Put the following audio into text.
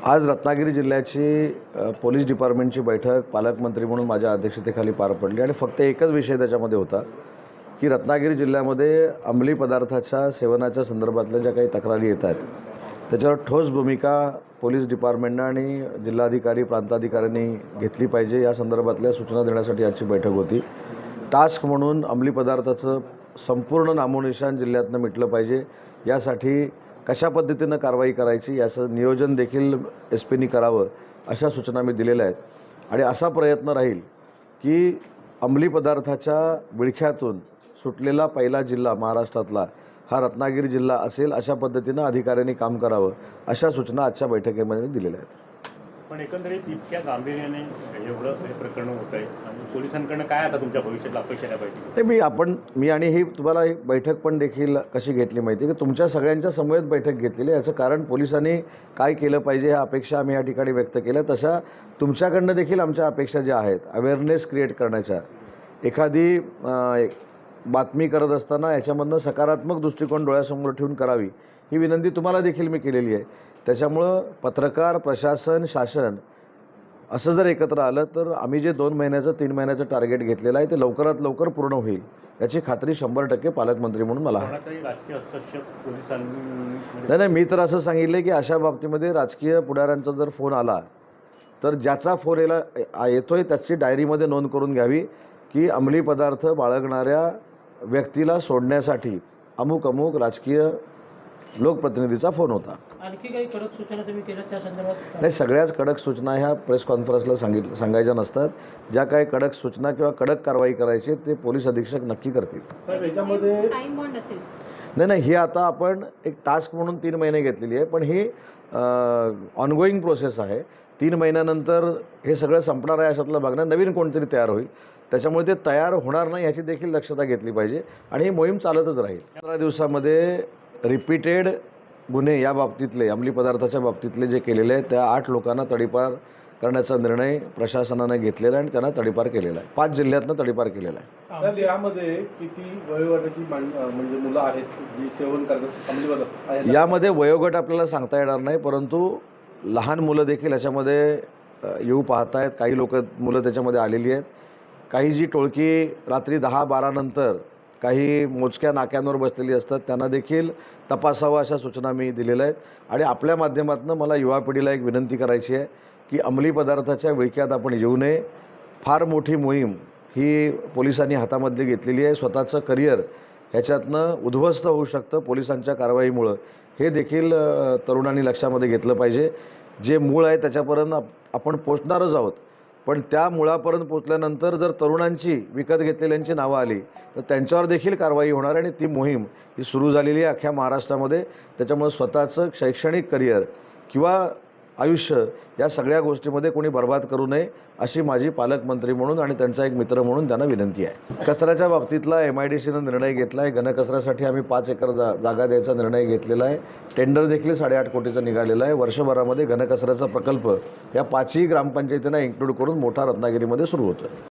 आज रत्नागिरी जिल्ह्याची पोलीस डिपार्टमेंटची बैठक पालकमंत्री म्हणून माझ्या अध्यक्षतेखाली पार पडली आणि फक्त एकच विषय त्याच्यामध्ये होता की रत्नागिरी जिल्ह्यामध्ये अंमली पदार्थाच्या सेवनाच्या संदर्भातल्या ज्या काही तक्रारी येत आहेत त्याच्यावर ठोस भूमिका पोलीस डिपार्टमेंटनं आणि जिल्हाधिकारी प्रांताधिकाऱ्यांनी घेतली पाहिजे या संदर्भातल्या सूचना देण्यासाठी आजची बैठक होती। टास्क म्हणून अंमली पदार्थाचं संपूर्ण नामोनिशाण जिल्ह्यातनं मिटलं पाहिजे, यासाठी कशा पद्धतीनं कारवाई करायची याचं नियोजन देखील SP नी करावं अशा सूचना मी दिलेल्या आहेत। आणि असा प्रयत्न राहील की अंमली पदार्थाच्या विळख्यातून सुटलेला पहिला जिल्हा महाराष्ट्रातला हा रत्नागिरी जिल्हा असेल अशा पद्धतीनं अधिकाऱ्यांनी काम करावं अशा सूचना आजच्या बैठकीमध्ये दिलेल्या आहेत। पण एकंदरीत इतक्या गांभीर्याने एवढं प्रकरण होत आहे आणि पोलिसांकडनं काय आता तुमच्या भविष्यातला अपेक्षा आहे पाहिजे? मी आणि ही तुम्हाला ही बैठक पण देखील कशी घेतली माहिती की तुमच्या सगळ्यांच्या समवेत बैठक घेतलेली आहे। याचं कारण पोलिसांनी काय केलं पाहिजे ह्या अपेक्षा आम्ही या ठिकाणी व्यक्त केल्या, तशा तुमच्याकडनं देखील आमच्या अपेक्षा ज्या आहेत अवेअरनेस क्रिएट करण्याच्या, एखादी बातमी करत असताना याच्यामधनं सकारात्मक दृष्टिकोन डोळ्यासमोर ठेवून करावी ही विनंती तुम्हाला देखील मी केलेली आहे। त्याच्यामुळं पत्रकार, प्रशासन, शासन असं जर एकत्र आलं तर आम्ही जे 2 महिन्याचं 3 महिन्याचं टार्गेट घेतलेलं आहे ते लवकरात लवकर पूर्ण होईल याची खात्री 100% पालकमंत्री म्हणून मला आहे। राजकीय हस्तक्षेप पोलिसांनी नाही, मी तर असं सांगितलं की अशा बाबतीमध्ये राजकीय पुढाऱ्यांचा जर फोन आला तर ज्याचा फोन येतोय त्याची डायरीमध्ये नोंद करून घ्यावी की अंमली पदार्थ बाळगणाऱ्या व्यक्तीला सोडण्यासाठी अमुक अमुक राजकीय लोकप्रतिनिधीचा फोन होता। आणखी काही कडक सूचना तुम्ही केल्या त्या संदर्भात? नाही, सगळ्याच कडक सूचना ह्या प्रेस कॉन्फरन्सला सांगायच्या नसतात। ज्या काही कडक सूचना किंवा कडक कारवाई करायची ते पोलीस अधीक्षक नक्की करतील। साहेब याच्यामध्ये टाइम बॉन्ड असेल? नाही, ही आता आपण एक टास्क म्हणून 3 महिने घेतलेली आहे, पण ही ऑनगोईंग प्रोसेस आहे। 3 महिन्यानंतर हे सगळं संपणार आहे अशातलं बघणार नवीन कोणतरी तयार होईल, त्याच्यामुळे ते तयार होणार नाही याची देखील दक्षता घेतली पाहिजे आणि ही मोहीम चालतच राहील। 15 दिवसामध्ये रिपीटेड गुन्हे या बाबतीतले अंमली पदार्थाच्या बाबतीतले जे केलेले आहेत त्या 8 लोकांना तडीपार करण्याचा निर्णय प्रशासनाने घेतलेला आहे आणि त्यांना तडीपार केलेला आहे। 5 जिल्ह्यातनं तडीपार केलेला आहे। तर यामध्ये किती वयोगटाची म्हणजे मुलं आहेत जी सेवन करतात अंमली पदार्थ आहेत? यामध्ये वयोगट आपल्याला सांगता येणार नाही, परंतु लहान मुलं देखील याच्यामध्ये येऊ पाहत आहेत। काही मुलं त्याच्यामध्ये आलेली आहेत। काही जी टोळकी रात्री 10-12 नंतर काही मोजक्या नाक्यांवर बसलेली असतात त्यांना देखील तपासावं अशा सूचना मी दिलेल्या आहेत। आणि आपल्या माध्यमातून मला युवा पिढीला एक विनंती करायची आहे की अंमली पदार्थाच्या विळख्यात आपण येऊ नये। फार मोठी मोहीम ही पोलिसांनी हातामध्ये घेतलेली आहे। स्वतःचं करिअर ह्याच्यातनं उद्ध्वस्त होऊ शकतं पोलिसांच्या कारवाईमुळं, हे देखील तरुणांनी लक्षामध्ये घेतलं पाहिजे। जे मूळ आहे त्याच्यापर्यंत आपण पोचणारच आहोत, पण त्या मुळापर्यंत पोचल्यानंतर जर तरुणांची विकत घेतलेल्यांची नावं आली तर त्यांच्यावर देखील कारवाई होणार आणि ती मोहीम ही सुरू झालेली आहे अख्ख्या महाराष्ट्रामध्ये। त्याच्यामुळे स्वतःचं शैक्षणिक करिअर किंवा आयुष्य या सगळ्या गोष्टीमध्ये कोणी बर्बाद करू नये अशी माझी पालकमंत्री म्हणून आणि त्यांचा एक मित्र म्हणून त्यांना विनंती आहे। कचऱ्याच्या बाबतीतला MIDCनं निर्णय घेतला आहे। घनकचऱ्यासाठी आम्ही 5 एकर जागा द्यायचा निर्णय घेतलेला आहे। टेंडर देखील 8.5 कोटीचं निघालेलं आहे। वर्षभरामध्ये घनकचऱ्याचा प्रकल्प या 5ही ग्रामपंचायतींना इन्क्लूड करून मोठा रत्नागिरीमध्ये सुरू होतो आहे।